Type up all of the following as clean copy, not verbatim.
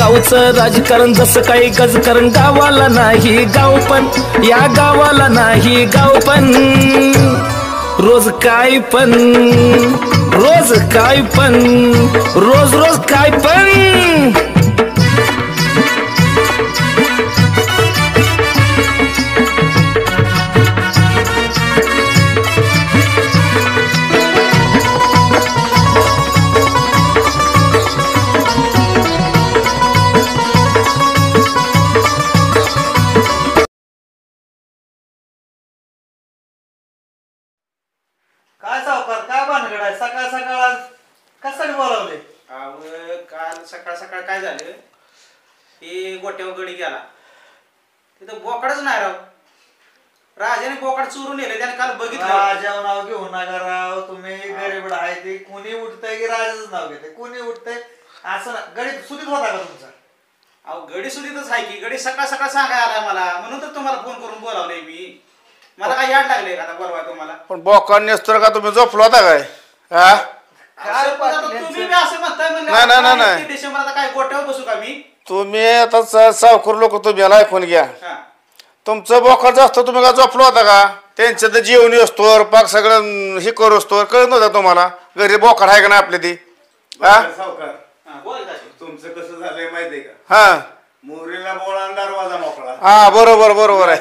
गावचं राजकारण जसं काही गजकारण गावाला नाही गाव पण या गावाला नाही गाव पण रोज काय पण रोज काय पण रोज रोज काय पण काय सावकार काय भानगड आहे सकाळ सकाळ कशासाठी बोलावले? काल सकाळ सकाळ काय झालं हे गोट्यावर गडी गेला तिथं बोकडच नाही राव राजाने बोकड चोरून नेले त्याने काल बघितलं राजाव नाव घेऊ नका राव तुम्ही गरीब आहे ते कोणी उठतंय की राजाचं नाव घेते कोणी उठतंय असं गडी सुधीत होता का तुमचा? अहो गडी सुधीतच आहे की गडी सकाळ सकाळ सांगायला आलाय मला म्हणून तर तुम्हाला फोन करून बोलावलंय मी मला काय याड लागले आता बोलवाय तुम्हाला पण बोकड नेसतो का तुम्ही झोपलो होता काय हा तुम्ही असं म्हणताय नाही. डिसेंबर काय गोट्यावर बसू का मी तुम्ही आता सावकर लोक तुम्ही याला ऐकून घ्या तुमचं बोकड असतं तुम्ही का झोपलो होता का त्यांचं तर जेवण असतो पाक सगळं हे करू असतो कळत नव्हतं तुम्हाला घरी बोकड आहे का नाही आपली ती हा तुमचं कसं झालंय माहितीये का हा मोरीला बोळा दरवाजा मोकळा हा बरोबर आहे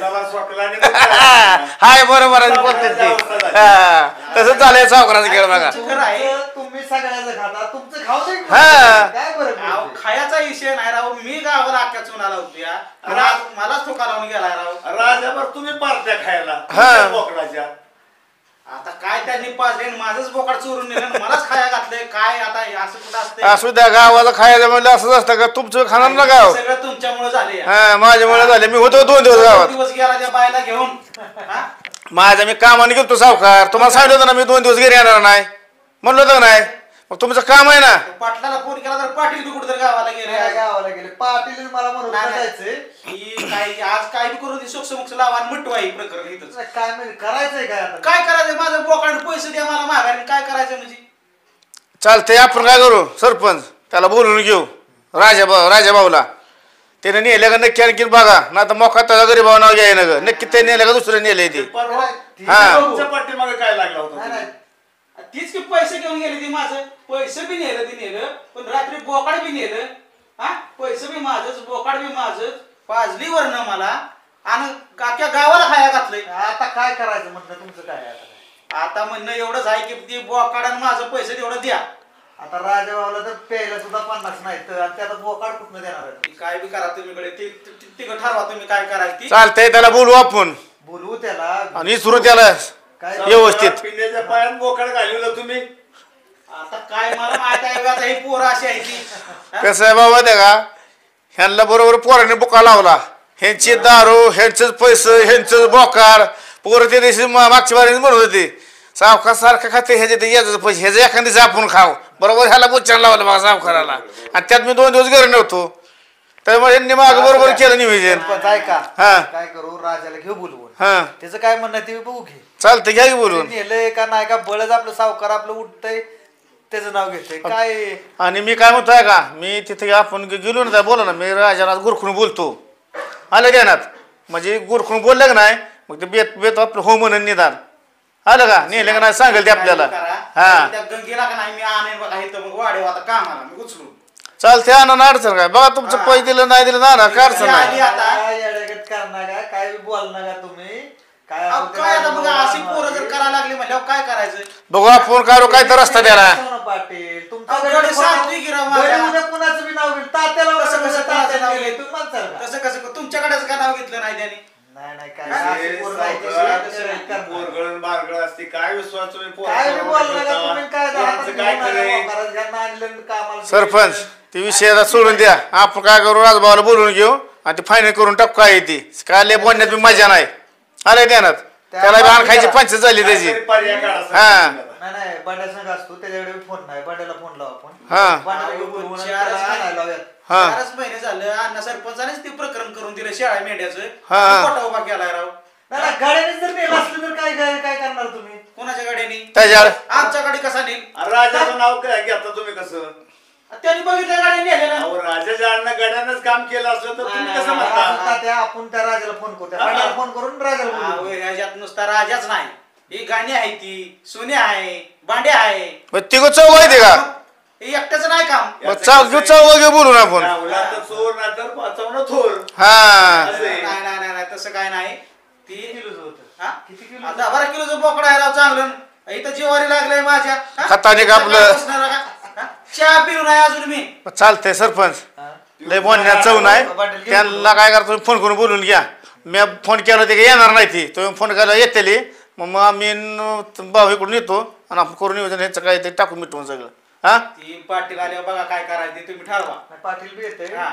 हाय बरोबर आहे बोलते ते तसंच झालंय सावकाराचं खेळ बघा तुम्ही सगळ्याचं खाता तुमचं खाऊ दे काय बरं खायचा विषय नाही राव मी गावाला अख्ख्या चुनाला होती मलाच ठोका लावून गेला राव राजाभर तुम्ही पार्ट्या खायला बोकडाच्या आता काय त्यांनी पाजले माझंच बोकड चोरून नेलं मलाच खाया घातलंय काय आता असं कुठं असतं असू द्या गावाला खायला म्हणलं असंच असतं का तुमचं खाणार ना गाव सगळं तुमच्यामुळे झाले हा माझ्यामुळे झाले मी होतो 2 दिवस गावात दिवस गेला त्या बायला घेऊन माझा मी कामाने गेलो सावकार तुम्हाला सांगितलं होतं ना मी 2 दिवस घरी येणार नाही म्हणलं होतं नाही मग तुमचं काम आहे ना पाटलाला फोन केला तर पाटील बी कुठेतरी गावाला गेले पाटील मला म्हणून काय आज काय बी करून सोक्ष लावा मिटवाई प्रकरण इथंच काय म्हणजे करायचंय काय आता काय करायचं माझं बोकाड पैसे द्या मला माघारी काय करायचं म्हणजे चालतंय आपण काय करू सरपंच त्याला बोलून घेऊ राजा भाऊला त्याने नेले का नक्की आणखी बघा ना तर मोका त्याला गरीब भाऊ नाव घ्याय ना ग नक्की ते नेलं का दुसरं नेलंय ते पाठीमागे काय लागला होता तीच की पैसे घेऊन गेले ती माझं पैसे बी नेलं पण रात्री बोकाड बी नेलं हा पैसे बी माझंच बोकाड बी माझंच पाजली वरनं मला आणि काक्या गावाला खाया घातलंय आता काय करायचं म्हणलं तुमचं काय आता म्हणणं एवढंच आहे की ती बोकाड आणि माझं पैसे तेवढं द्या आता राजा भाऊला तर प्यायला सुद्धा 50 नाही तर त्याला बोकाड कुठनं देणार काय बी करा तुम्ही तिकडे ठरवा तुम्ही काय करायचं चालतंय त्याला बोलू आपण बोलवू त्याला आणि सुरू त्याला व्यवस्थित पिंड्याच्या पायात बोकड घालवलं तुम्ही आता काय मला माहित आहे आता ही पोरं अशी आहे ती कसं आहे बाबा त्या का ह्यांना बरोबर पोराने बुका लावला ह्यांची दारू ह्यांचंच पैसे ह्यांचंच बोकाड पोरं ते दिवशी मागच्या बारीने म्हणत होते सावकार सारखं खाते ह्याचे याचं पैसे ह्याचं एखादी आपण खाऊ बरोबर ह्याला बुच्चान लावलं बघा सावकाराला आणि त्यात मी 2 दिवस घरी नव्हतो त्यामुळे यांनी माग बरोबर केलं नियोजन ऐका काय करू राजाला घेऊ बोलवून त्याचं काय म्हणणं ते बघू घे चालतं घ्या की बोलून नेलंय का नाही का बळच आपलं सावकार आपलं उठतंय त्याचं नाव घेतोय काय आणि मी काय म्हणतोय का मी तिथे आपण गेलो ना बोला ना मी राजाला गुरखून बोलतो आलं ध्यानात म्हणजे गुरखून बोललं का नाही मग ते बेत आपलं हो म्हणून निदान आलं का नेलं का नाही सांगेल ते आपल्याला गंगेला का नाही मी आणेन बघा इथं मग वाढेव आता कामाला मी उचलू चालते ना अडचण काय बघा तुमचं पैसे दिलं नाही दिलं ना काय अडचण नाही काय बोलणार का तुम्ही काय आता बघा अशी पोरं जर करायला लागली म्हणल्यावर काय करायचं बघू आपण करू काय तर रस्ता द्यायला पाटील कसं तुमच्याकडेच का नाव घेतलं नाही त्याने सरपंच ते विषय सोडून द्या आपण काय करू राजभावाला बोलून घेऊ आणि ते फायनल करून टाकू काय ती काय बोलण्यात मी मजा नाही आले ध्यानात त्याला बाण खायची पंच झाली त्याची हा नाही बड्या संघ असतो त्याच्याकडे फोन नाही बड्याला फोन लावू आपण 4 महिने झालं अण्णा सरपंचानेच ते प्रकरण करून दिलं शाळा मेंढ्याचं उभा केलाय राव गाड्याने जर नेलं असलं तर काय काय करणार तुम्ही कोणाच्या गाड्याने त्याच्यावर आमच्या गाडी कसा नेल राजाचं नाव काय घेता तुम्ही कसं त्यांनी बघितलं गाडी नेलेलं. अहो, राजाच्या अण्णा गड्यानंच काम केलं असलं तर तुम्ही कसं म्हणता? तात्या, आपण त्या राजाला फोन करू, त्या राजाला फोन करून राजाला बोलू. ह्याच्यात नुसता राजाच नाही, ही गाणी आहे, ती सोने आहे, बांडे आहे, तिघ चौघ आहे ते का? हे एकट्याच नाही काम. चौघ बोलून आपण. गावला तर चोर नाही तर पाचवणं थोर. हा असं आहे. नाही तसं काय नाही. ती किती किलोचं होतं? हा? किती किलो? 10-12 किलोचं बोकडं आहे राव चांगलं. इथं जिवारी लागलंय माझ्या. हा? खताने कापलं. हा? चहा पिऊ नाही अजून मी. चालतंय सरपंच, हा? लय बोलण्यात चव नाही. त्यांना काय करा, तुम्ही फोन करून बोलून घ्या. मी फोन केला ते काही येणार नाही, ती तुम्ही फोन करायला येते. मग आम्ही भाऊ इकडून येतो आणि आपण करून येऊ. ह्याचं काय ते टाकून मिटवून सगळं. हा ती पाटील आल्यावर बघा काय करायचं ते तुम्ही ठरवा. नाही, पाटील बी येते. हा.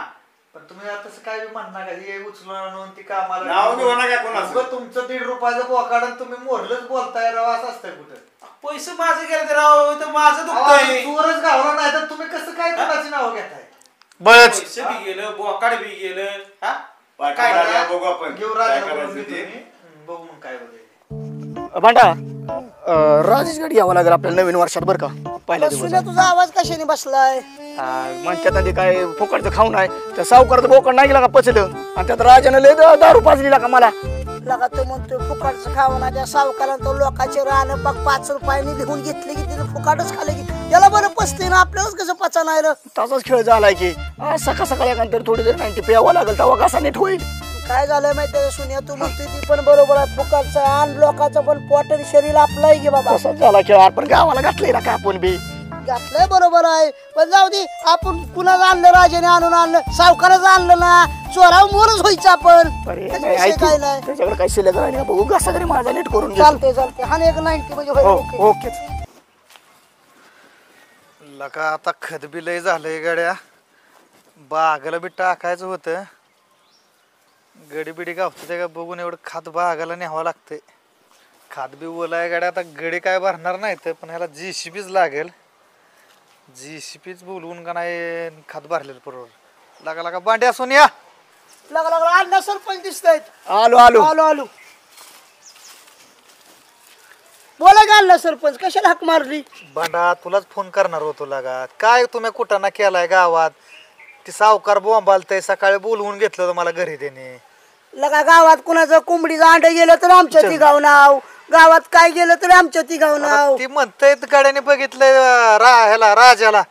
पण तुम्ही आता तसं काय बी म्हणणार का, हे उचलून आणून ती कामाला नाव घेऊ नका कोणाचं. उगाच तुमचं 1.5 रुपयाचं बोकाड आणि तुम्ही मोरलंच बोलताय राव, असं असतंय कुठं? पैसे माझं गेलं तर राव, इथं माझं अहो, दुखतंय. चोरच गावला नाही तर तुम्ही कसं काय कोणाची नाव घेताय? बळच पैसे बी गेलं, बोकाड बी गेलं. हा? पाटील काय आल्यावर बघू आपण घेऊ काय राजाला करायचं बोलून ते. घेतो मी. बघू मग काय होईल. भांडा राजेश गाडी घ्यावं लागेल आपल्याला नवीन वर्षात बरं का. पहिल्या सुने तुझा आवाज कशाने बसलाय? म्हणतात ना ते काय फुकटचं खाऊन आहे, त्या सावकाराचं बोकड नाही गेला का पचलं, आणि त्यात राजानं लय दारू पाजली का मला. लगा तो म्हणतोय फुकाटचं खावं ना, त्या सावकारानं तो लोकांचे राहणं बघ 5 रुपयाने लिहून घेतले की तिथे फुकाटच खाले की त्याला बरं पचते ना, आपल्यालाच कसं पचा नाही रे. तसाच खेळ झालाय की सकाळ सकाळी एखादं थोडी जर 90 प्यावं लागेल तेव्हा कसा नीट होईल. काय झालंय माहितीये सुनिया, तू म्हणतोय ती पण बरोबर आहे, फुकाटचं आण लोकांचं पण पोट आणि शरीर आपलं आहे की बाबा. तसाच झाला खेळ. आपण गावाला घातलंय ना का आपण बी. घातलंय बरोबर आहे, पण जाऊ दे, आपण कुणाला आणलं, राजाने आणून आणलं, सावकाराचं आणलं ना, चोराव मोरच व्हायचं आपण. त्याचा विषय काय नाही. त्याच्याकडे काही शिल्लक नाही, बघू कसा तरी माझा नीट करून घे. चालते हा एक 90 म्हणजे होईल. ओके. ओके. लका आता खत बी लय झालंय गाड्या, बागाला बी टाकायचं होतं. गडी बिडी गावतं ते का बघून एवढं खात बागाला न्यावं लागतंय. खात बी ओलाय गाड्या, आता गडी काय भरणार नाही तर, पण ह्याला JCBच लागेल. JCBच बोलवून का नाही खात भरलेलं बरोबर. लगा लगा बांड्या असून या. लागला अण्णा सरपंच दिसतायत. आलो आलो. आलो आलो. बोला का अण्णा सरपंच, कशाला हाक मारली? बांडा तुलाच फोन करणार होतो लगा. काय तुम्ही कुठं ना केलाय गावात, ती सावकार बोंबालतय. सकाळी बोलवून घेतलं होतं मला घरी त्याने. लगा गावात कुणाचं कोंबडीचं अंड गेलं तर आमच्या तिघाव नाव, गावात काय गेलं तर आमच्या तिघाव नाव. ती म्हणतय गाड्याने बघितलंय ह्याला राजाला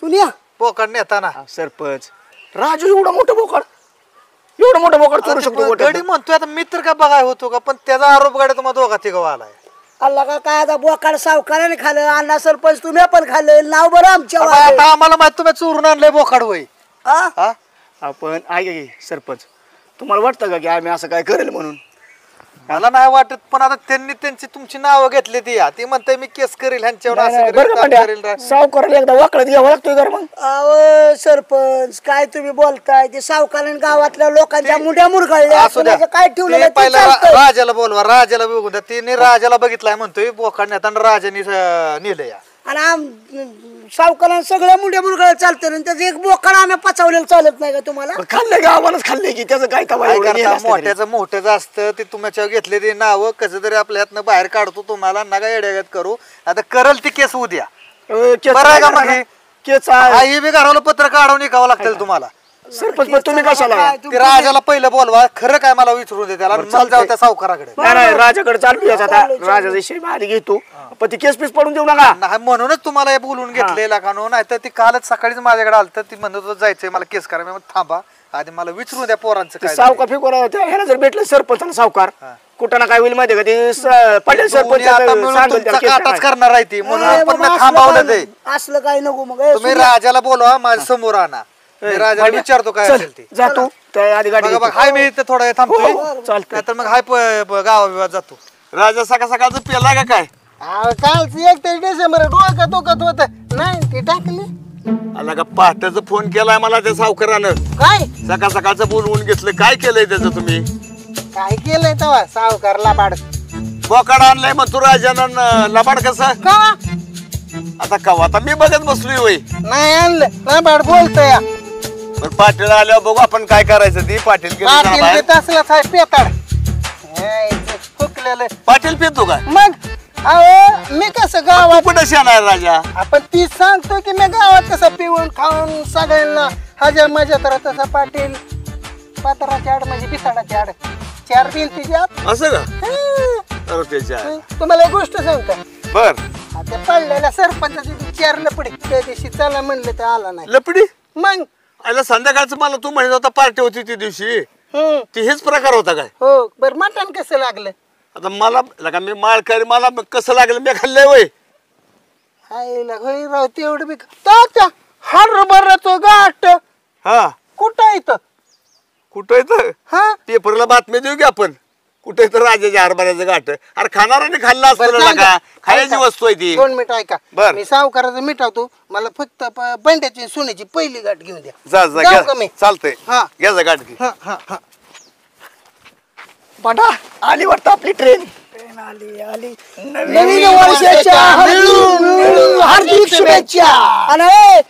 सुनिया बोकड नेताना. सरपंच राजू एवढं मोठं बोकड, एवढं मोठं बोकड करू शकतो गडी गोट्यात? म्हणतोय आता मित्र का बघाय होतो का, पण त्याचा आरोप गाड्या तुम्हाला दोघा तिघा आलाय. अल्ला का काय आता बोकाड सावकाराने खाल्लं, अण्णा सरपंच तुम्ही पण खाल्लं, नाव बरं आमच्या आता वाले. आता आम्हाला माहित तुम्ही चोरून आणलंय बोकाड होय. हा? हा? आपण ऐका की सरपंच, तुम्हाला वाटतं का की आम्ही असं काय करेल म्हणून? मला नाही वाटत, पण आता त्यांनी त्यांची तुमची नावं घेतली ती या. ती म्हणते मी केस करेल ह्यांच्यावर, असं करेल, बरं का तसं करेल. पांड्या, सावकाराला एकदा वाकडत घ्यावं लागतोय का मग? अहो सरपंच काय तुम्ही बोलताय, ते सावकाराने गावातल्या लोकांच्या मुंड्या मुरगाळल्या, असू द्या. कुणाचं काय ठेवलेलं ते आहे ते पहिला चालतंय. राजाला बोलवा, राजाला बघू द्या. तिने राजाला बघितलाय म्हणतोय बोकाड नेताना राजाने नेलं या. आणि सावकाराने सगळ्या मुंड्या मुरगाळ्या चालतं आणि त्याचं एक बोकाड आम्ही पचावलेलं चालत नाही का तुम्हाला? खाल्लंय गावानच खाल्लंय की त्याचं काय काय करता, मोठ्याचं मोठ्याचं असतं ते. तुमच्या घेतले ते नाव कसं तरी आपल्या हातनं बाहेर काढतो. तुम्हाला नका येड्यागत करू. आता करल ती केस उद्या. बरं आहे का मग हे? आई बी घराला पत्र काढून निघावं लागतं तुम्हाला. सरपंच पण तुम्ही कशाला? ते राजाला पहिलं बोलवा, खरं काय मला विचारून दे त्याला, मला जाऊ त्या सावकाराकडे. नाही नाही, राजाकडे चालू आहे आता. राजाचा विषय आधी घेतो, पण ती केस पीस पडून देऊ नका. नाही म्हणूनच तुम्हाला हे बोलून घेतलेला का नो. नाही तर ती कालच सकाळीच माझ्याकडे आलं तर ती म्हणत होतं जायचंय मला केस करा. मी म्हणलं, थांबा आधी मला विचारून द्या पोरांचं काय झालंय. सावकार फिकवर ह्याला जर भेटलं सरपंच आणि सावकार, कुठं ना काय होईल माहिती का? ते पटेल दोन्ही आता मिळून तुमचा काटाच सरपंच करणार आहे ती, म्हणून ए आपण बाबा, थांबवलं ते. असलं काय नको मग. ए, तुम्ही सुनिया, राजाला बोलवा, माझ्या समोर आणा. मी राजाला विचारतो काय असेल ते. जातो त्या आधी गाडी बघा बघा, हाय मी इथे थोडा वेळ थांबतोय. चालतंय. नाहीतर मग हाय गावाविवाद जातो. राजा सकाळ सकाळचं पेला का काय? कालच 1 डिसेंबर डोकं दुखत होत नाही ते टाकली. आला का पहाटेचा फोन केलाय मला त्या सावकारानं, काय सकाळ सकाळचं बोलवून घेतलं. काय केलंय त्याचं तुम्ही? काय केलंय तेव्हा सावकार लाबाड बोकाड आणलंय मग तू राजानं, लबाड कसं? का आता कवा आता मी बघत बसलोय होय. नाही आणलं लाबाड बोलतोय. पण पाटील आल्यावर बघू आपण काय करायचं. ती पाटील गेले जाणार. असलाच आहे पेताड फुकलेलं. पाटील पितो का? मग अहो मी कसं गावात कुठं शेणार राजा आपण ती सांगतो की मी गावात कसं पिऊन खाऊन सगळ्यांना हजर मजा तर तसा पाटील पात्राच्या आड म्हणजे पिसाडाच्या आड 4 भिंतीच्या आत. असं का अरे त्याच्या तुम्हाला एक गोष्ट सांगतो बर आता पडलेल्या सरपंचाची 4 लपडी त्या दिवशी चला म्हणलं तर आला नाही लपडी मग आयला संध्याकाळचं मला तू म्हणत होता पार्टी होती त्या दिवशी ती हेच प्रकार होता काय हो बर मटण कसं लागलं आता मला लगा मी माळकरी मला कसं लागलं मी खाल्लंय वय आईला होई राव तेवढं बी तात्या हरभराचं गाठ हा कुठं इथं कुठं येतं हा पेपरला बातमी देऊ की आपण कुठे तर राजाच्या हरभऱ्याचं गाठ अरे खाणाराने खाल्ला बरं, असतं का खायची ऐका. वस्तू आहे ती 2 मिनिट ऐका बर. मी सावकाराचं मिटावतो मला फक्त बंड्याची सोन्याची पहिली गाठ घेऊन द्या जा जाऊ का मी? घ्या चालतंय हा. घ्या जा गाठ घे हा हा हा बंडा आली वाटतं आपली ट्रेन ट्रेन आली आली नवीन वर्षाच्या हार्दिक शुभेच्छा आणि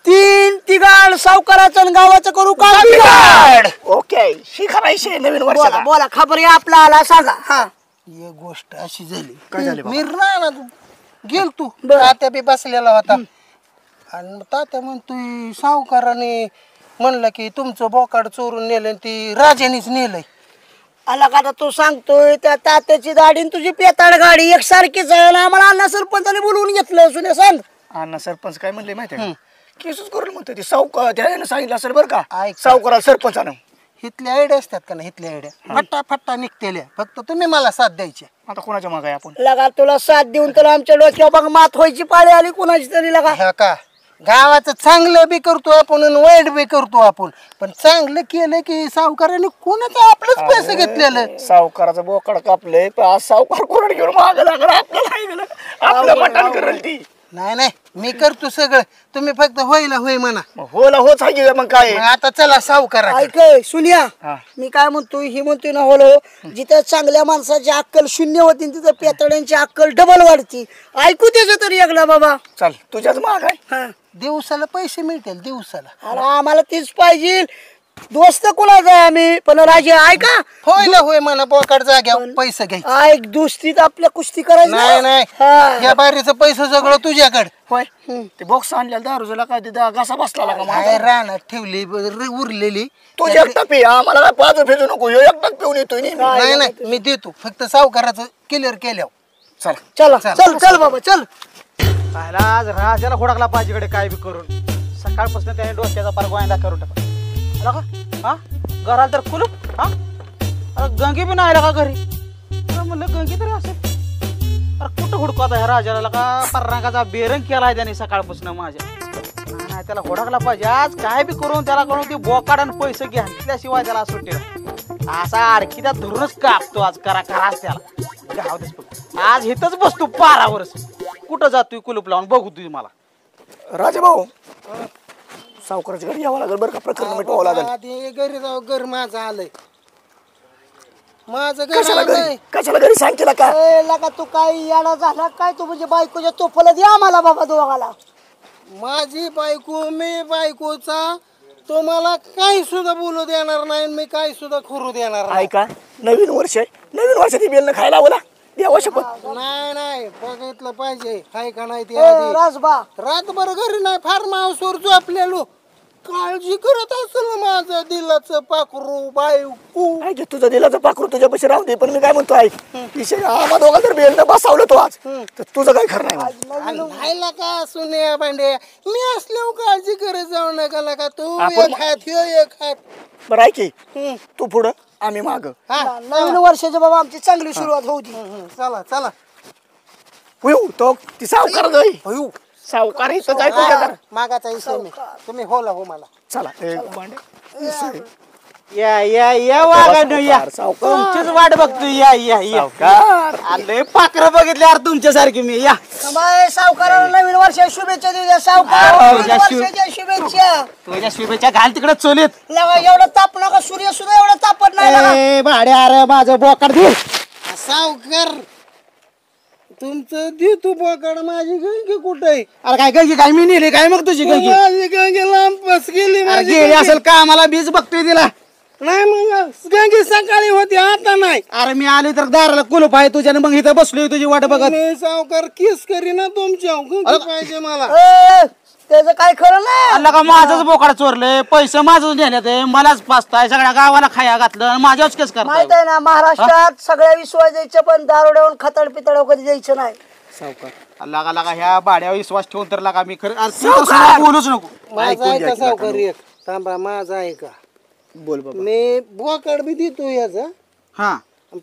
3 तिघाड सावकाराचं आणि गावाचं करू का बिघाड? ओके शिखरायचे नवीन बोला वर्षाला बोला खबर आपला आला सांगा हा एक गोष्ट अशी झाली काय झाली बाबा? मी राहणार गेल तू तात्या बी बसलेला होता आणि तात्या म्हणतोय सावकाराने म्हणलं की तुमचं बोकाड चोरून नेलं आणि ती राजानेच नेलंय. आला का तू सांगतोय त्या तात्याची गाडी आणि तुझी पेताड गाडी एकसारखीच आहे ना आम्हाला अण्णा सरपंचाने बोलवून घेतलं सुने सांग अण्णा सरपंच काय म्हणले माहिती आहे केसच करून म्हणतो ते सावकार त्याने सांगितलं असेल बरं का ऐक. सावकाराला सरपंचानं हिथल्या आयडिया असतात का ना हिथल्या आयडिया फट्टा फट्टा निघतेल्या फक्त तुम्ही मला साथ द्यायची आता कोणाच्या मागे आपण लगा तुला साथ देऊन तुला आमच्या डोक्यावर बघ मात व्हायची पाळी आली कोणाची तरी लगा का गावाचं चांगलं बी करतो आपण आणि वाईट बी करतो आपण पण चांगलं केलं की सावकाराने कोणाचं आपलंच पैसे घेतलेलं सावकाराचं बोकड कापलंय पण आज सावकार कोरड घेऊन मागं लागला आपल्याला नाही गेलं आपलं मटण करेल ती नाही नाही मी करतो सगळं तुम्ही फक्त होईला होय म्हणा होला होच आहे मग काय मग आता चला सावकारा ऐक सुनिया मी काय म्हणतोय ही म्हणतोय ना होलो जिथं चांगल्या माणसाची अक्कल शून्य होती तिथं पेतड्यांची अक्कल डबल वाढती ऐकू त्याचं तरी एकला बाबा चल तुझ्याच माग आहे दिवसाला पैसे मिळतील दिवसाला अरे आम्हाला तीच पाहिजे दोस्त कोणाचा आहे आम्ही पण राजे ऐका होय ना होय म्हणा बोकाड जाग्यावर पैसे घ्यायचे ऐक दुसरीत आपल्या कुस्ती करायची नाही नाही हा. या बारीचं पैसे सगळं तुझ्याकडे होय ते बॉक्स आणलेला दारूला काय तिथं घासा बसला का काय माझा रानात ठेवली उरलेली तू एकटा पी आम्हाला काय पाच फेजू नको ह्यो एकटाच पिऊन येतोय नी. नाही नाही मी देतो फक्त सावकाराचं क्लिअर केल्यावर चला चल चल बाबा चल पाहिला आज राजाला हुडकला पाहिजेकडे काय बी करून सकाळपासून त्याने डोक्याचा पार गोंदा करून टाकला आला का हा घराला तर कुलूप हा अरे गंगी बी नाही आला का घरी अरे म्हणलं गंगी तरी असेल अरे कुठं हुडकू आता ह्या राजाला का पररंगाचा बेरंग केलाय त्याने सकाळपासून माझ्या नाही त्याला हुडकला पाहिजे आज काय बी करून त्याला करून ते बोकाड आणि पैसे घेतल्याशिवाय त्याला सुट्टी असा अडकी त्या धरूनच कापतो आज करा कराच त्याला गावतेच फक्त आज इथंच बसतो पारावरच कुठं जातोय कुलूप लावून बघू तुम्ही मला राजा भाऊ सावकाराच्या घरी यावं लागेल बरं का प्रकरण मिटवावं लागेल आधी घरी जाऊ घर माझं आलंय माझं घर कशाला आलंय घरी कशाला घरी सांग केला का ए, लका तू काय याडा झाला काय तू म्हणजे बायकोच्या तोफला दे आम्हाला बाबा दोघाला माझी बायको मी बायकोचा तो मला काही सुद्धा बोलू देणार नाही आणि मी काही सुद्धा करू देणार नाही. ऐका नवीन वर्ष आहे नवीन वर्षाची बेल खायला आवला देवा शपथ नाही नाही बघितलं पाहिजे हाय का नाही ते ए, आधी. राजबा रातभर घरी नाही फार्म हाऊसवर झोपलेलो काळजी करत असेल माझं दिलाचं पाखरू बायको ऐक तुझं दिलाचं पाखरू तुझ्यापाशी राहू दे पण मी काय म्हणतो ऐक विषय आम्हा दोघा जर बेल बसावलं तो आज तर तुझं काय खरं नाही मग. राहिला का सुने भांडे मी असल्यावर काळजी करत जाऊ नका का तू आपण- एक हात ह्यो एक हात बरं ऐक की, तू पुढं आम्ही माग हा नवीन वर्षाची बाबा आमची चांगली सुरुवात होऊ दे चला चला तो ती सावकार जाई सावकार इथं जाय तुझ्या घरात. मागाचा विषय मी तुम्ही होला हो मला चला एक भांडे या वागानं या सावकार. तुमचीच वाट बघतो या आलोय पाखरं बघितले यार तुमच्यासारखी मी या बाय सावकाराला नवीन वर्षाच्या शुभेच्छा देऊ द्या सावकार हो, नवीन या वर्षाच्या शुभेच्छा तुझ्या शुभेच्छा घाल तिकडे चोलीत लगा एवढं ताप नका सूर्य सुद्धा एवढं तापत नाही लगा. ए भाड्या अरे माझं बोकाड दे सावकार तुमचं दे तू बोकाड माझी गंगी कुठे अरे काय गंगी काय मी नेली काय मग तुझी गंगी माझी गंगी लांब बस गेली अरे माझी गेली गंगी. असेल का आम्हाला बीज बघतोय तिला नाही मग गंगी सकाळी होती आता नाही. अरे मी आले तर दाराला कुलूप आहे तुझ्या मग इथं बसलोय तुझी वाट बघत. मी सावकार किस करी ना तुमच्या गंगी पाहिजे मला. त्याचं काय खरं नाही. अल्ला का माझंच बोकाड चोरले पैसे माझंच नेले ते मलाच पाचताय सगळ्या गावाला खाया घातलं माझ्याच केस माहित करताय. आहे ना महाराष्ट्रात सगळ्या विश्वास द्यायचं पण दारोड्यावर खतड पितळ कधी द्यायचं नाही. सावकार लागा लागा ह्या बाड्यावर विश्वास ठेवून तर लागा मी खरं अरे तू तसं बोलूच नको. माझा ऐका सावकार एक थांबा माझा ऐका. बोल बाबा. मी बोकाड बी देतो याचा हा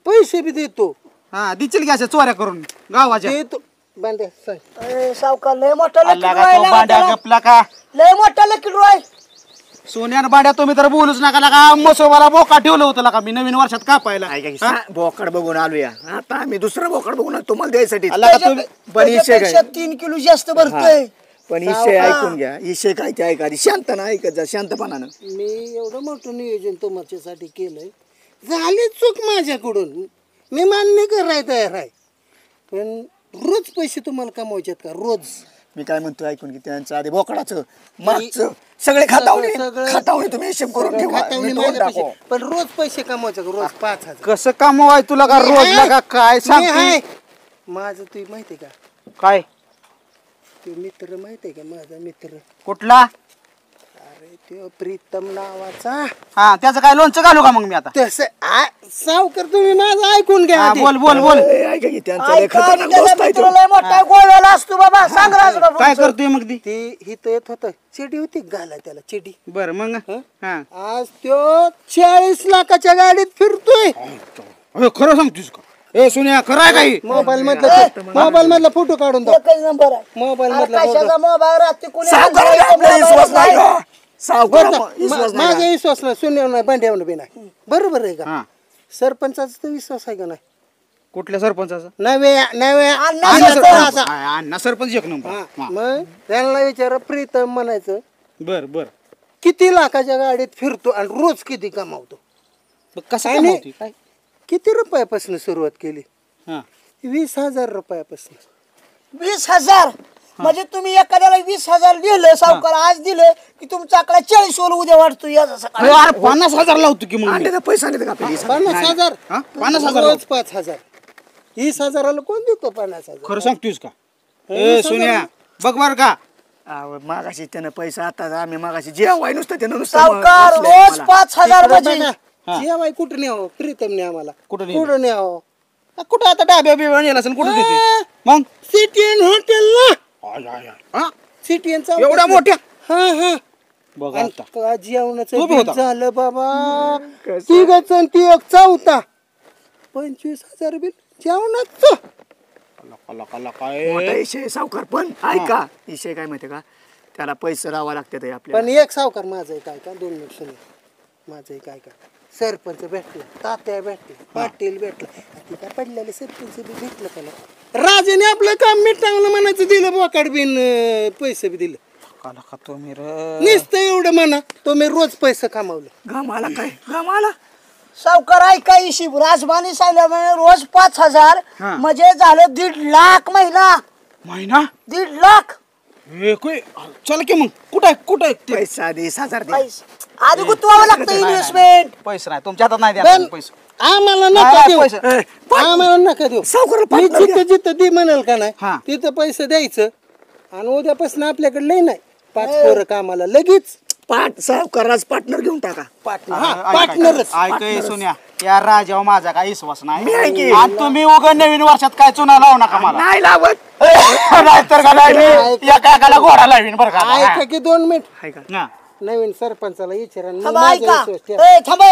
पैसे बी देतो. हा दिचील घ्या चोऱ्या करून गावाच्या. देतो बांड्या सांग. अरे सावकार लय मोठा अल्ला का तो बांड्या गपला का लय मोठा लकीड आहे. सोन्यान बाड्या तुम्ही तर बोलूच नका लागा मसोबाला बोका ठेवलं होतं लागा मी नवीन वर्षात कापायला. बोकड बघून आलोया आता आम्ही दुसरं बोकड बघून आलो तुम्हाला द्यायसाठी. अल्ला का तुम्ही पण इशे त्याच्यापेक्षा 3 किलो जास्त भरतोय. पण इशे ऐकून घ्या. इशे काय ते ऐका शांत ना ऐकत जा शांतपणानं. मी एवढं मोठं नियोजन तुमच्यासाठी केलंय. झाली चूक माझ्याकडून मी मान्य करायला तयार आहे. पण रोज पैसे तुम्हाला कमवायचे का रोज. मी काय म्हणतो ऐकून की त्यांचं आधी बोकडाचं मागचं सगळे खातावणे तुम्ही हिशेब करून ठेवा. खातावणी मी माझे तोंड पैसे. दाखव. पण रोज पैसे कमवायचे का रोज 5,000. कसं कामवाय तुला का रोज लागा काय मी आहे. सांग माझं तुम्ही माहिती का काय तो मित्र माहिती का माझा मित्र. कुठला. अरे तो प्रीतम नावाचा. हा त्याचं काय लोणचं घालू का मग मी आता. तसं सावकार तुम्ही माझं ऐकून घ्या हा, आधी. बोल बोल बोल ऐका की त्यांचं लय ऐका, खतरनाक त्याचा दोस्त आहे मित्र तो. लय मोठा गोव्याला असतो बाबा. सांग राज बाबा. काय करतोय मग ती. ती हिथं येत होत चिडी होती घाला त्याला चिडी. बर मग हा आज तो 40 लाखाच्या गाडीत फिरतोय. अरे खरं सांगतोस का. ए सुन्या खरं आहे काही. मोबाईल मधला फोटो काढून दाव. एकच नंबर आहे. मोबाईल अरे मधला कशाचा मोबाईल रात्री कोणी सावकाराला आपला विश्वास नाही का? सावकाराला विश्वास नाही माझा विश्वास नाही शून्य नाही भांड्यावर बी नाही. बरोबर आहे का. हा सरपंचाचा तर विश्वास आहे का नाही. कुठल्या सरपंचाचा. नव्या अण्णा सरपंच एक नंबर. हा. मग त्यांना विचार प्रीतम म्हणायचं बर बर किती लाखाच्या गाडीत फिरतो आणि रोज किती कमावतो. कसं काय कमावती? नाही. किती रुपयापासून सुरुवात केली. हा 20,000 रुपयापासून. 20,000 म्हणजे तुम्ही एखाद्याला 20,000 दिलं सावकार आज दिलं की तुमचा आकडा 40 वर उद्या वाढतो. याचा सकाळी अरे 50,000 लावतो की मग मी. अंड्याचा पैसा नाही का आपल्याला. 50,000 हा? 50,000 रोज 5,000. 20,000 कोण देतो 50,000. खरं सांगतोयस का. ए सुन्या बघ बर का. मागाशी त्यानं पैसा आता आम्ही मागाशी जेवाय नुसतं त्यानं नुसतं सावकार बसलंय रोज मला. 5,000 म्हणजे जेवाय कुठं न्यावं प्रीतमने आम्हाला कुठं नेलं? कुठं न्यावं. कुठं आता डाब्या बिब्या नेला असेल कुठं देते मग. सिटीएन हॉटेलला. हा? सिटीएनचा एवढ्या मोठ्या. हा हा बघ आता का जेवणाचं तू बी बिल होता? झालं बाबा. तिघच आणि ती एक चौथा 25,000 बिल जेवणाचं. मोठा विषय सावकार पण ऐका विषय काय माहितीये का त्याला पैसे राहावं लागतात पण आपल्याला. एक सावकार माझं काय का 2 मिनिट सुन. माझं काय का सरपंच भेटला तात्या भेटला पाटील भेटला ती काय पडलेले सरपंच बी भेटलं त्याला. राजाने आपलं काम मिटावलं म्हणायचं दिलं बोकाड बिन पैसे बी दिलं. नुसतं एवढं म्हणा तुम्ही रोज पैसे कमावलं. घामाला काय घामाला सावकार ऐका इशिब राजमानी सांगितलं रोज 5,000 म्हणजे झालं 1.5 लाख महिना. महिना 1.5 लाख चल की मग कुठं आहे ते. पैसा 20,000 दे. आधी गुंतवावं लागतं इन्व्हेस्टमेंट. पैसे नाही तुमच्या हातात नाही द्या पण पैसे. आम्हाला नका नाही, देऊ. पैसे. आम्हाला नका देऊ. सावकाराला मी partner द्या. जिथं ती म्हणाल का हा. नाही तिथं पैसे द्यायचं आणि उद्यापासून आपल्याकडे लई नाही 5 पोरं कामाला लगेच सावकाराच पार्टनर घेऊन टाका. पार्टनरच. ऐक सोन्या या राजावर माझा काय विश्वास नाही. मी आहे की. आणि तुम्ही उगा नवीन वर्षात काय चुना लावू नका मला. नाही लावत नाहीतर का नाही या काकाला घोडा लावीन बरं का. ऐका की 2 मिनिट हाय का हा. नवीन सरपंचाला विचारा आणि मग थांबा माझा ऐका विश्वास ठेवा. ए थांबे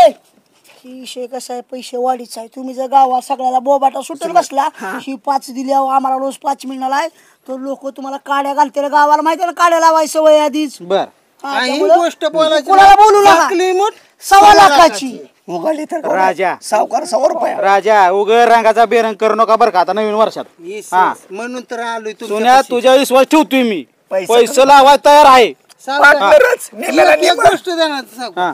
ही विषय कसा आहे पैसे वाढीचा आहे. तुम्ही जर गावात सगळ्याला बोबाटा सुटून बसला ही 5 दिली आम्हाला रोज 5 मिळणार आहे तर लोक तुम्हाला काड्या घालते गावाला माहिती ना काड्या लावायची सवय आधीच. बर हा, ही त्यामुळं गोष्ट बोलायची कोणाला बोलू नका. टाकली मोठ 1.25 लाखाची उगाली तर राजा सावकार 100 रुपया. राजा उग रंगाचा बेरंग करू नका बरं का आता नवीन वर्षात. विश्वास. म्हणून तर आलोय सोन्या तुमच्यापाशी. तुझ्या विश्वास ठेवतोय मी. पैसे पैसे लावायला तयार आहे. सावकार, पार्टनरच नेलेला एक नेमं. गोष्ट देणार सावकार. हा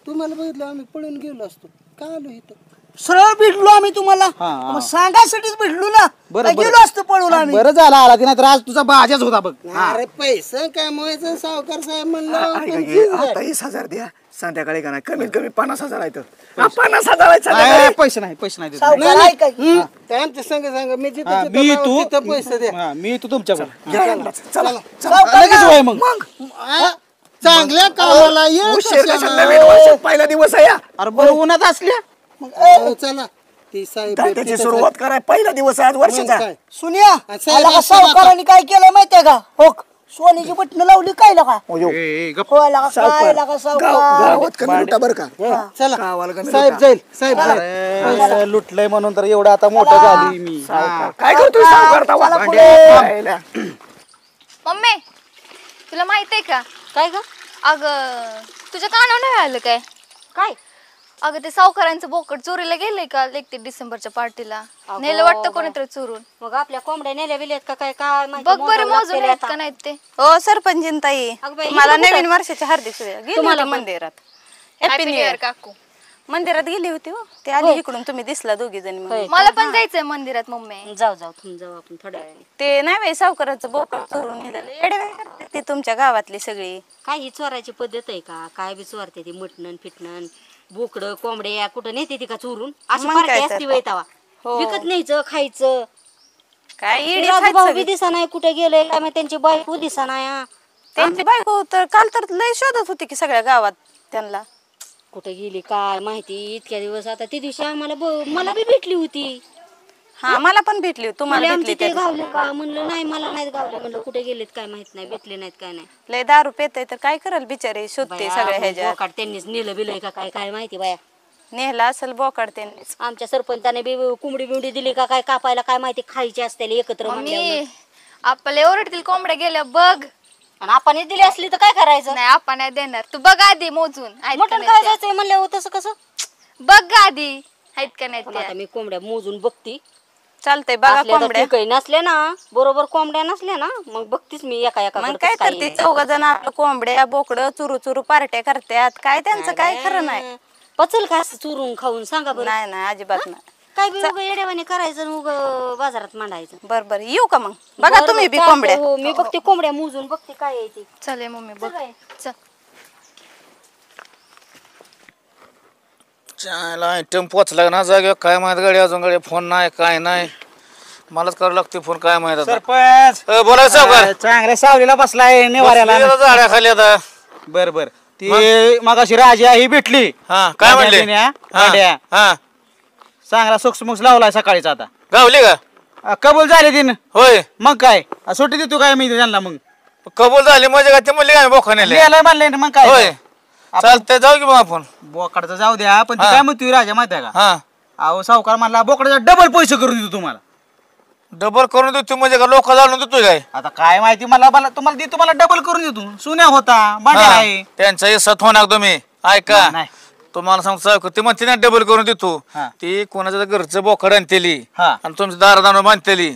तुम्हाला बघितलं आम्ही पळून गेलो असतो का आलो इथं. सरळ भेटलो आम्ही तुम्हाला मग सांगायसाठीच भेटलो ना काय गेलो असतो पळून आम्ही बरं झालं आला की नाही आज तुझा बाजाच होता बघ. अरे पैसे कमवायचं सावकार साहेब म्हणलं आता 20,000 द्या संध्याकाळी का नाही कमीत कमी 50,000 आहे तर 50,000 आहे संध्याकाळी. पैसे नाही देत. सावकार ऐका की. त्यांच्या संग सांग मी हा, मी तू तिथं पैसे द्या हा, मी तू तुमच्याकडे घ्या यांना. चला सावकार लगेच वय मग. चांगल्या कामाला ये उशीर कशाला? कशाला नवीन वर्षात पहिला दिवस आहे या. अरे बरं उन्हात असल्या चला ती साहेब त्याची सुरुवात कराय पहिला दिवस आहे आज वर्षाचा. काय? सुनिया साहेब, आला का असं सावकारांनी काय केलं माहितीये का हो सोन्याची बटणं लावली काय लका अयो, हो आला का काय लका सावकार गावात कमी लुटा बरं का चला गावाला कमी साहेब लुटा. जाईल साहेब जाईल अरे, लुटलंय म्हणून तर एवढं आता मोठं झाली मी. काय करतोय सावकार तवा? चला पुढे. पाहिला. मम्मी तुला माहित आहे का काय ग अगं तुझ्या कानावर नाही आलं काय काय अगं ते सावकारांचं बोकड चोरीला गेलंय का 31 डिसेंबरच्या पार्टीला नेलं वाटतं कोणीतरी चोरून मग आपल्या कोंबड्या नेल्या बिल्यात का काय काय माहिती, बघ बरं मोजावं मोजून लागतंय आहेत आता. का नाहीत ते हो सरपंच ताई अगं बाई, मला इकडं नवीन कुठं? वर्षाची हार्दिक शुभेच्छा. गेली तुम्हाला होती पण. मंदिरात Happy happy New new Year year. काकू मंदिरात गेली होती हो ते आली इकडून तुम्ही दिसला दोघी जणी होय. मला पण जायचंय मंदिरात मम्मी जाऊ तुम्ही जाऊ आपण थोड्या वेळाने. ते नाही बाई सावकाराचं बोकड चोरून नेलेलं येडे करते ते तुमच्या गावातली सगळी. काय ही चोरायची पद्धत आहे का? काय बी चोरते ती मटणन फिटणन बोकडं कोंबड्या कुठं नेते ती का चोरून अशी मग पार्टी काय असती तर. बाई तवा. हो. विकत न्यायचं खायचं. काय इडी राजू भाऊ बी दिसा नाही कुठे गेले काय माहित, त्यांची बायको दिसा नाही. त्यांची बायको तर काल तर लय शोधत होती की सगळ्या गावात त्यांना. कुठे गेली काय माहिती इतक्या दिवस. आता ती दिवशी आम्हाला मला बी भेटली होती. हा मला पण भेटली होती, तुम्हाला मला भेटली आमची ते त्या गावले का म्हणलं नाही मला नाहीत गावले म्हणलं कुठे गेलेत काय माहित नाही भेटले नाहीत काय नाही. लय दारू पेतय तर काय करल बिचारे शोधते बाया, सगळ्या मग ह्याच्यात. बोकाड त्यांनीच नेलं बिलय का काय काय माहिती बाया. नेहला असेल बोकाड त्यांनीच. आमच्या सरपंचाने बी कोंबडी बिंबडी दिली का काय कापायला काय माहिती खायची असते एकत्र म्हणल्यावर. मम्मी आपल्या ओरडतील कोंबड्या गेल्या बघ आणि आपण दिली असली तर काय करायचं? नाही आपण नाही देणार तू बघ आधी मोजून आहेत का मटण नाही काय त्या. जायचंय म्हणल्यावर तसं कसं? बघ ग आधी आहेत का नाही पण त्या. आता मी कोंबड्या मोजून बघती. चालतंय बघा असल्या तर कोंबड्या. ठीकही नसल्या ना बरोबर कोंबड्या नसल्या ना मग बघतीच मी एका एका मग काय करते चौघ जण आपलं कोंबड्या बोकडं चुरू चुरू पार्ट्या करतात काय त्यांचं काय खरं नाही. पचल का असं चुरून खाऊन सांगा बरं. नाही नाही अजिबात नाही. काय बी उगा येड्यावानी करायचं आणि उगा बाजारात मांडायचं. बर बर येऊ का मग बघा बरं, तुम्ही बी चालतंय, कोंबड्या. हो मी बघते कोंबड्या मोजून बघते काय आहे ती. चल मम्मी बघ चल चायला आयटम पोचला ना जागे काय माहित गाडी अजून गाडी फोन नाही काय नाही मलाच करावं लागते फोन काय माहित आता. सरपंच बोलायचं सावकार चांगल्या सावलीला बसलाय नेवाऱ्याला. बसलेलं झाड्या खाली आता. बर बर ती मगाशी राजा ही भेटली. हा काय म्हणले गाड्या हा चांगला सोक्समुक्स लावलाय सकाळीच आता. गावली का कबूल झाले दिन. होय मग काय सुट्टी देतो काय मी त्यांना मग कबूल झाली म्हणजे काय ते म्हणले काय बोखा नेले लिहायला म्हणले मग काय होय चालतंय जाऊ की मग आपण. बोकडाचं जाऊ द्या पण ती काय म्हणतोय राजा माहिती आहे का? हा अहो सावकार म्हणला बोकडाचा डबल पैसे करून देतो तुम्हाला. डबल करून देतो म्हणजे का लोक जाणून देतोय काय आता काय माहिती तुम्हाला डबल करून देतो. सुन्या होता भांड्या हा, आहे. त्यांचा हिस्सा होणार तुम्ही ऐका नाही. तुम्हाला सांगतो ते म्हणते ना डबल करून देतो हा. ती कोणाचं घरचं बोकड आणतेली हा. आणि तुमच्या दारादानो बांधतेली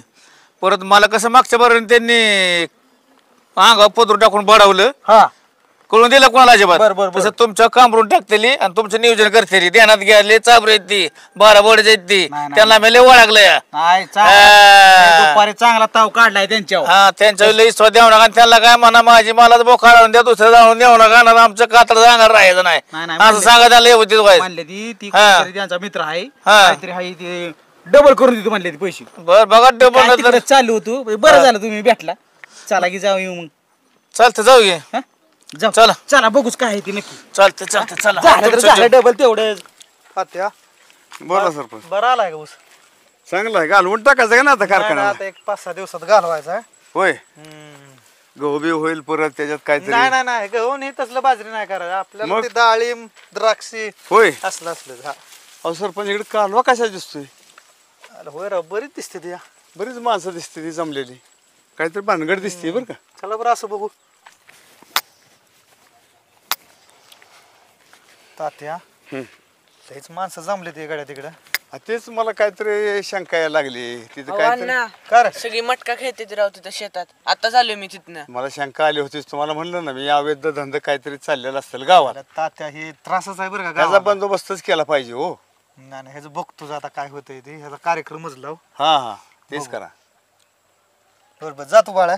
परत मला कसं मागच्या बरोबर त्यांनी अंगा पदरून टाकून बडवलं हा कळून दिलं कोणाला अजिबात बर, बर, बर. तसं तुमच्या कांबरून टाकतेली आणि तुमचं नियोजन करतेली ध्यानात घ्यायला चाबर येत ती 12 बोर्ड येत ती नाही, नाही. त्यांना मी लय ओळखलंय नाही हा. दुपारी चांगला ताव काढलाय त्यांच्यावर. हा त्यांच्या लई स्व द्यावं नका आणि त्यांना काय म्हणा माझी मला बोखाड आणून द्या दुसऱ्या जाऊन द्यावं नका आणि आमचं कातड सांगा राहायचं नाही नाही, नाही, असं म्हणले. सांगा त्याला होती म्हणले ती हा. कोणतरी त्यांचा मित्र आहे हा. काहीतरी आहे ते डबल करून देतो म्हणले ते पैसे. बर बघा काय डबल तिकडं चालू होतो बरं झालं तुम्ही भेटला. चला की जाऊ येऊ मग. चालतं जाऊ घे हा? जाऊ चला. चला बघूच काय आहे ते नक्की. चालतं चालतं चला झालं तर झालं डबल तेवढं. आत्या बोला सरपंच. बरं आलाय का ऊस? चांगलं आहे घालवून टाकायचं का ना आता नाही, कारखाना आता एक 5-6 दिवसात घालवायचा आहे. होय गहू बी होईल परत त्याच्यात काहीतरी नाही नाही गहू नाही तसलं बाजरी नाही करायचं आपल्याला मग? ते डाळिंब द्राक्षी होय असलं हा. अहो सरपंच इकडे कालवा कशा दिसतोय अरे होय राव बरीच दिसते ती. बरीच माणसं दिसते ती जमलेली काहीतरी भानगड दिसते बरं का. चला बरं असं बघू. तात्या लईच माणसं जमले ते गड्या तिकडं. तेच मला काहीतरी शंका यायला लागली तिथं काहीतरी कर सगळी मटका खेळते राव तिथं शेतात आता झालो मी तिथनं. मला शंका आली होती तुम्हाला म्हणलं ना मी अवैध धंदा काहीतरी चाललेला असेल गावाला तात्या हे त्रासच आहे बरं का त्याचा गावाला. बंदोबस्तच केला पाहिजे हो. नाही ह्याचं बघतो आता काय होतंय ते, ह्याचा कार्यक्रमच लाव. हा हा तेच करा. बरोबर जातो बाळा.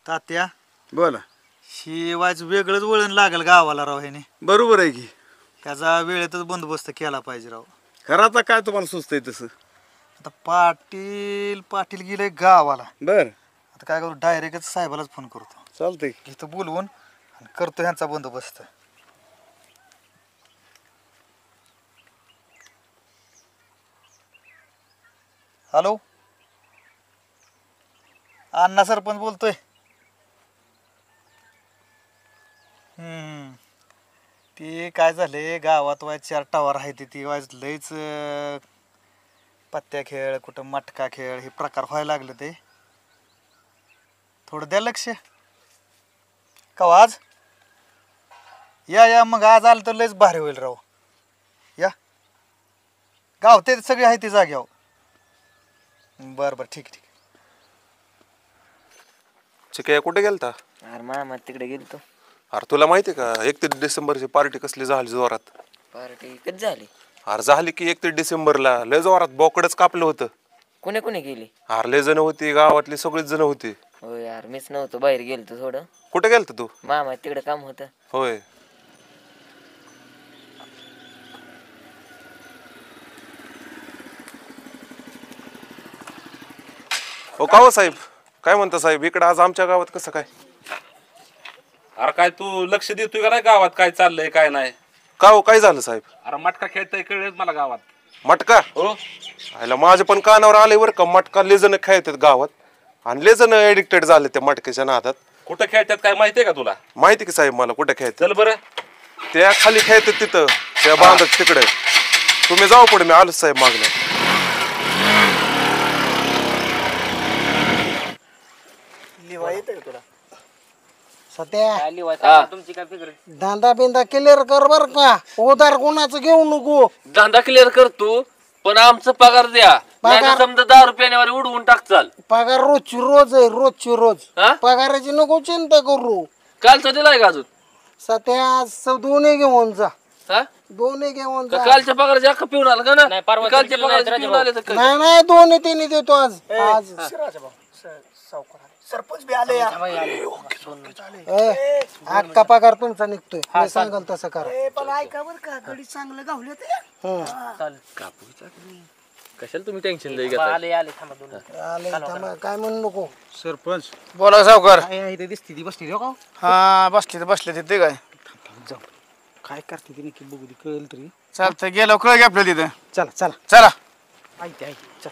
तात्या बोला. शिवायचं वेगळंच वळण लागेल गावाला राव ह्याने. बरोबर आहे की. ह्याचा वेळेतच बंदोबस्त केला पाहिजे राव. खरं आता काय तुम्हाला सुचतंय तसं. आता पाटील गेले गावाला. बर आता काय करू, डायरेक्टच साहेबालाच फोन करतो. चालतंय. इथं बोलवून आणि करतो ह्यांचा बंदोबस्त. हॅलो अण्णा सरपंच बोलतोय. ते काय झाले गावात वाय 4 टावर आहे ती वाय लयच पत्त्या खेळ कुठं मटका खेळ हे प्रकार व्हायला लागले. ते थोडं द्या लक्ष. का आज या मग आज आलं तर लयच भारी होईल राव. या गाव ते सगळे आहे ते जाग्यावर. बरं ठीक ठीक. चिकया कुठे गेलता? अरे मामा तिकडे गेलतो. अरे तुला माहिती का 31 डिसेंबरची पार्टी कसली झाली जोरात? पार्टी कधी झाली? अरे झाली की 31 डिसेंबरला लय जोरात बोकडच कापलं होतं. कोणी कोणी गेली? अरे लय जण होती, गावातली सगळीच जण होती. हो यार मीच नव्हतो, बाहेर गेलतो थोडं. कुठे गेलता तू? मामा तिकडे काम होतं. होय. हो का हो साहेब, काय म्हणता साहेब, इकडे आज आमच्या गावात कसं काय? अरे काय तू लक्ष देतोय का नाही गावात काय चाललंय काय नाही? का हो काय झालं साहेब? अरे मटका खेळताय कळलं मला गावात. मटका? हो आयला माझ्या पण कानावर आले बरं का. मटका लेजन खेळतात गावात आणि लेजन एडिक्टेड झाले त्या मटक्याच्या नादात. कुठं खेळतात काय माहितीये का तुला? माहिती की साहेब मला कुठे खेळतात. चल बरं. त्या खाली खेळतात तिथं त्या बांधत तिकडे. तुम्ही जाऊ पुढे, मी आलोच साहेब मागण्या. तुला सध्या तुमची काय फिकर? धंदा बिंदा क्लिअर कर बर का. उधार कोणाचं घेऊ नको. धंदा क्लिअर करतो पण आमचं पगार द्या. नाही समजा 10 रुपयावर उडवून टाक. चाल पगार रोजची रोज आहे, रोजची रोज. पगाराची नको चिंता करू. कालचा दिलाय का अजून? सध्या दोन्ही घेऊन जा. दोन्ही घेऊन जा. कालच्या पगाराची अख्खा पिऊन आला का ना? कालच्या पगाराची पिऊन आले तर नाही दोन्ही तिन्ही देतो आज. सरपंच बी आले. अख्खा पगार तुमचा निघतोय. मी सांगाल तसं करा. पण ऐका बर का, गडी चांगलं गावले कशाला तुम्ही टेन्शन लई घेता? आले थांबा, काय म्हणू नको. सरपंच बोला सावकार. इथे दिसती ती बसली का? हा बसले तिथे काय काय करते ती नक्की बघू दे, कळेल तरी. चालतंय. गेलो कळ की आपल्या तिथं. चला चला. ऐक चल.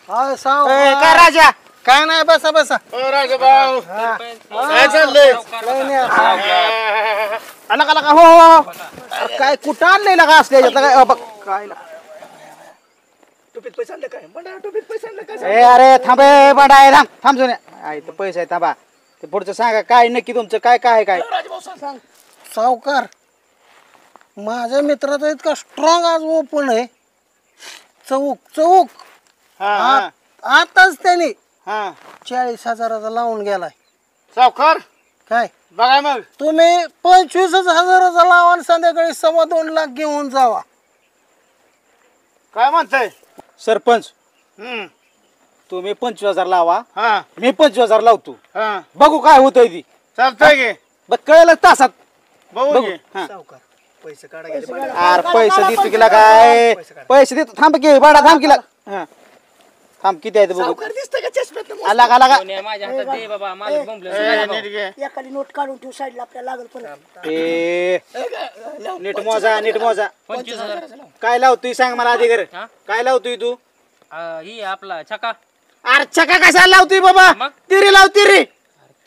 काय काय राजा? काय नाही, बसा बसा. राजा भाऊ काय चाललंय? आला का? हो काय कुठं आणलंय का असल्या काय? टोपीत पैसे आणले काय? बंडा टोपीत पैसे आणले काय? ए अरे थांबे बंडा थांब जुन्या. तर पैसे आहे थांबा. ते पुढचं सांगा काय नक्की तुमचं काय काय काय? सावकार माझ्या मित्राचा इतका स्ट्रॉंग आज ओपन आहे. चौक आताच त्यांनी 40,000 लावून गेलाय. सावकार काय बघा मग तुम्ही 25,000 लावा आणि संध्याकाळी 2.25 लाख घेऊन जावा. काय म्हणताय सरपंच? तुम्ही 25,000 लावा, मी 25,000 लावतो. बघू काय होतंय ती. चालतंय की बघ कळलं तासात बघू. सावकार पैसे काढा. अरे पैसे देतो की काय? पैसे देतो. थांब की बाडा थांब की थांब किती आहे बघू. आला माझ्या हातात दे बाबा. माझं एखादी नोट काढून ठेव साईडला, आपल्याला लागल परत. नीट मोजा. 25,000 काय लावतोय सांग मला आधी घर. काय लावतोय तू? ही आपला छका. अरे छका कशाला लावतोय बाबा? तिरी लाव तिरी.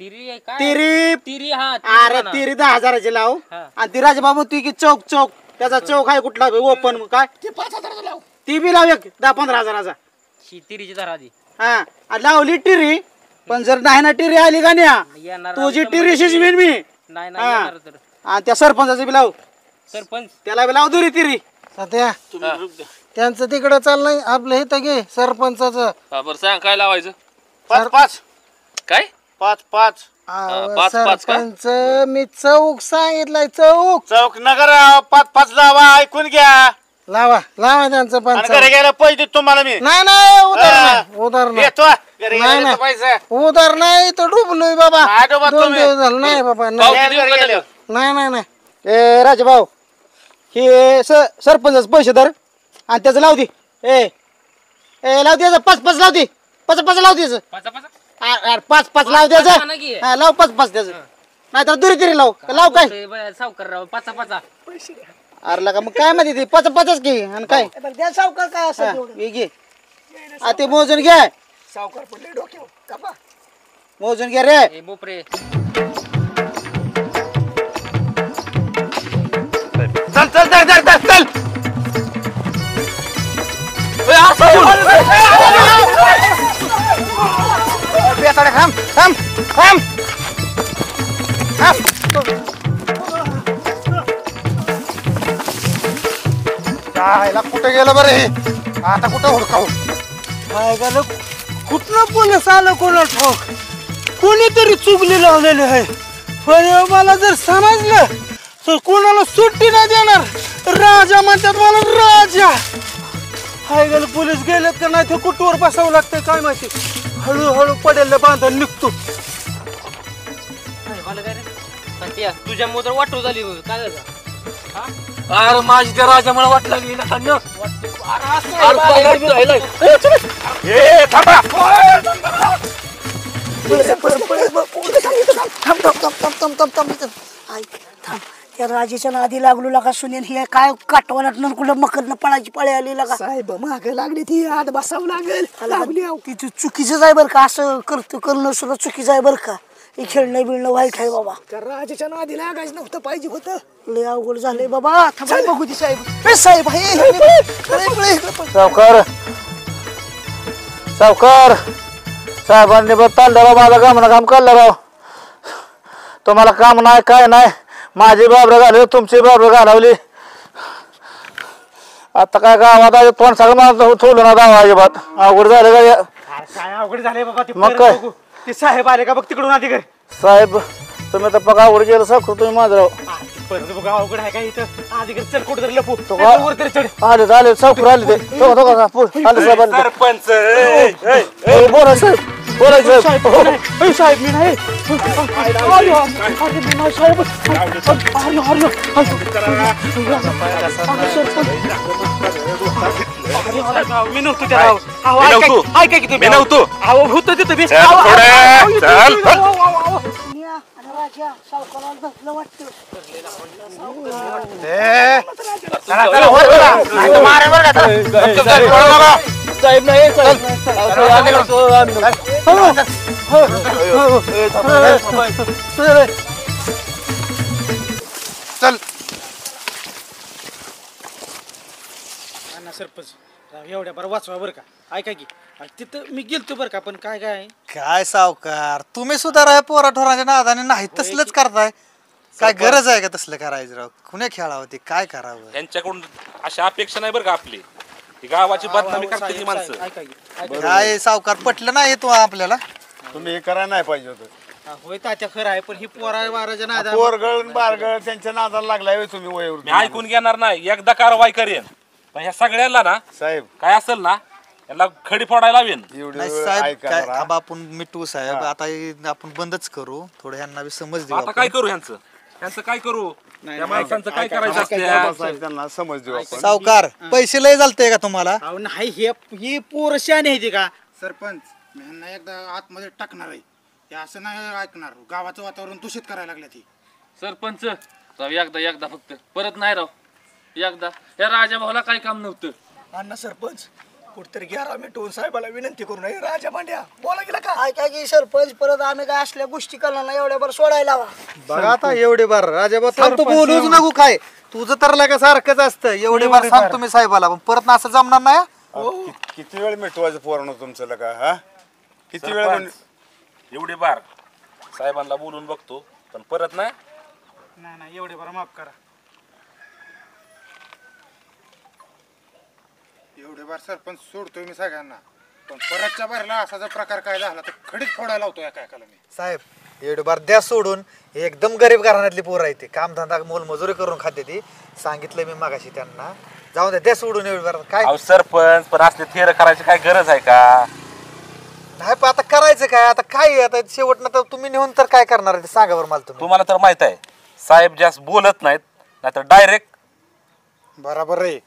तिरी काय? तिरी अरे तिरी 10,000 लाव. आणि ती राजबाबू ती की चौक त्याचा चौक आहे कुठला ओपन काय? 5,000 लाव. ती बी लाव एक 10-15,000. तिरीची धरा आधी. लावली टिरी, पण जर नाही ना टिरी आली का न्या तुझी टिरी शिजवीन मी. आणि त्या सरपंचाची बी लाव. सरपंच त्याला बी लाव दुरी तिरी. सध्या त्यांचं तिकडं चाललंय, आपलं इथं घे सरपंचाचं. बरं सांग काय लावायचं? 5 काय 5 5 सरपंच मी चौक सांगितलाय चौक चौक नगर 5 5 लावा ऐकून घ्या लावा लावा त्यांचं पण आणि घरी गेला पैसे देतो तुम्हाला मी नाही नाही उधार नाही उधार नाही येतो घरी नाही, गेला पैसे उधार नाही तर डुबलोय बाबा नाही डुबत 2 तुम्ही. दिवस झाले नाही बाबा भाऊ, नाही किती रुपये दिले? नाही नाही ए राजभाऊ हे सरपंच पैसे धर आणि त्याचं लाव दे ए लाव द्यायचं 5 लाव दे 5 लाव द्यायचं 5 लाव द्यायचं लाव 5 त्याचं नाही तर दुरी लाव लाव काय सावकार राव 5 अरे लगा मग काय माहिती ती 5 की आणि काय द्या सावकार काय असं तेवढं. हे घे ते मोजून घ्या सावकार पडले डोक्यावर कापा मोजून घ्या रे ए बोपरे चल चल चल चल चल चल थांब थांब थांब जायला कुठे गेलं बरं हे आता कुठं हुडकाव काय झालं कुठलं पोलीस आलं कोणा ठाऊक कोणीतरी चुकली लावलेली आहे पण मला जर समजलं तर कोणाला सुट्टी नाही देणार राजा म्हणतात मला राजा काय झालं पोलीस गेलेत का नाही ते कुठवर बसावं लागतंय काय माहिती हळूहळू पडेल बांधून निघतो तुझ्या मोदर वाटू झाली काय झालं अरे माझी त्या राजामुळे वाट लागली ना थांब त्या राजेच्या नादी लागलो लागा सुनेन हे काय काटवनात कुठं मकरनं पळायची पळे आली लागा साहेब मागे लागली ती आत बसावं लागेल ती चुकीचं आहे बरं का असं करणं सुद्धा चुकीचं आहे बरं का हे खेळणं बिळणं वाईट आहे बाबा त्या राजाच्या नादी लागायचं नव्हतं पाहिजे होतं लय अवघड झालंय बाबा थांबा बघू ती साहेब ए साहेब सावकार सावकार साहेबांनी बघ तांड्याला माझा काम काढलं राव तुम्हाला काम नाही काय नाही माझी बाबरं घालवली तुमची बाबरं घालवली आता काय गावात आहे तोंड सगळं मला ठेवलं ना गाव अजिबात अवघड झालं का काय अवघड झालंय बाबा मग काय ते साहेब आले का बघ तिकडून आधी घरी साहेब तुम्ही तर बघा अवघड गेलं साखर तुम्ही माझं राव परत बघा अवघड आहे का इथं आधी घरी चल कुठं तरी लपू तो वर तरी चढ आले सावकर आले ते आले साहेब आले सरपंच बोला साहेब बोला साहेब साहेब मी नाही मी नव्हतो त्या ऐका की तुम्ही नव्हतो होतो तिथं मी राजा सावकाराला धसलं वाटतं साहेब नाही चल सरपंच एवढ्या बरं वाचवा बरं का ऐका की तिथं मी गेलतो बरं का पण काय काय सावकार तुम्ही सुद्धा राय पोरा ठोराच्या नादाने नाही तसलंच करताय काय गरज आहे का तसलं करायचं राव कुणी खेळावं ते काय करावं यांच्याकडून अशा अपेक्षा नाही बरं का आपली ही गावाची बदनामी करते ही माणसं काय सावकार पटलं नाही तो आपल्याला तुम्ही हे करायला नाही पाहिजे होतं होय तात्या खरं आहे पण ही पोरा वाराच्या नादा पोरगळ बारगळ त्यांच्या नादाला लागलाय तुम्ही वयवर मी ऐकून घेणार नाही एकदा कारवाई करेन पण ह्या सगळ्यांना ना साहेब काय असेल ना यांना खडी फोडायला लावेन नाही साहेब काय थांबा आपण मिटू साहेब आता आपण बंदच करू थोडं ह्यांना बी समज देऊ आता काय करू ह्यांचं काय करू त्या माणसांचं काय करायचं असतं त्यांना समज देऊ आपण सावकार पैसे लय चालते का तुम्हाला नाही ही पोर शाने आहे का सरपंच मी ह्यांना एकदा आतमध्ये टाकणार आहे हे असं नाही ऐकणार गावाचं वातावरण दूषित करायला लागले ती सरपंच राव एकदा फक्त परत नाही राव एकदा या राजा भाऊला काय काम नव्हतं अण्णा सरपंच कुठतरी घ्या मिटवून साहेबाला विनंती करू नये राजा मांड्या बोला गेला का ऐका की सरपंच परत आम्ही काय असल्या गोष्टी करणार नाही एवढ्या बरं सोडायला हवा बघा आता एवढे बार राजा तू बोलूच नको काय तुझं तर लागा सारखंच असतं एवढे बार सांग तुम्ही साहेबाला पण परत असं जमणार नाही किती वेळ मिटवायचं पोरानं तुमचं लका हा किती वेळ एवढे बार साहेबांना बोलून बघतो पण परत नाही एवढे बार माफ करा एवढे बार सरपंच सोडतोय मी सगळ्यांना पण परतच्या भरला असा जर प्रकार काय झाला तर खडीच फोडायला लावतो एका एकाला मी. साहेब एवढं द्या सोडून एकदम गरीब घराण्यातली पोरं आहे ती कामधंदा मोलमजुरी करून खाते ती सांगितलं मी मागाशी त्यांना जाऊ द्या सोडून एवढं काय अहो सरपंच पण असले थेर करायची काय गरज आहे का? नाही पण आता करायचं काय आता काय आता शेवट ना तर तुम्ही नेऊन तर काय करणार ते सांगा बरं मला तुम्हाला तर माहित आहे साहेब जास्त बोलत नाहीत नाहीतर डायरेक्ट. बरोबर रे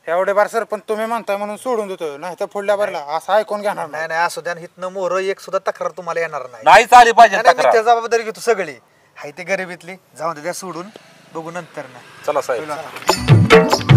एवढे बार सर पण तुम्ही म्हणताय म्हणून सोडून देतो नाही तर फोडल्या भरला असं ऐकून घेणार नाही नाही असू द्या हिथनं मोर एक सुद्धा तक्रार तुम्हाला येणार नाही नाहीच आली पाहिजे नाही, नाही, मी तक्रार. त्या जबाबदारी घेतो सगळी हाय ते गरिबीतली जाऊ द्या सोडून बघू नंतर ना चला साहेब.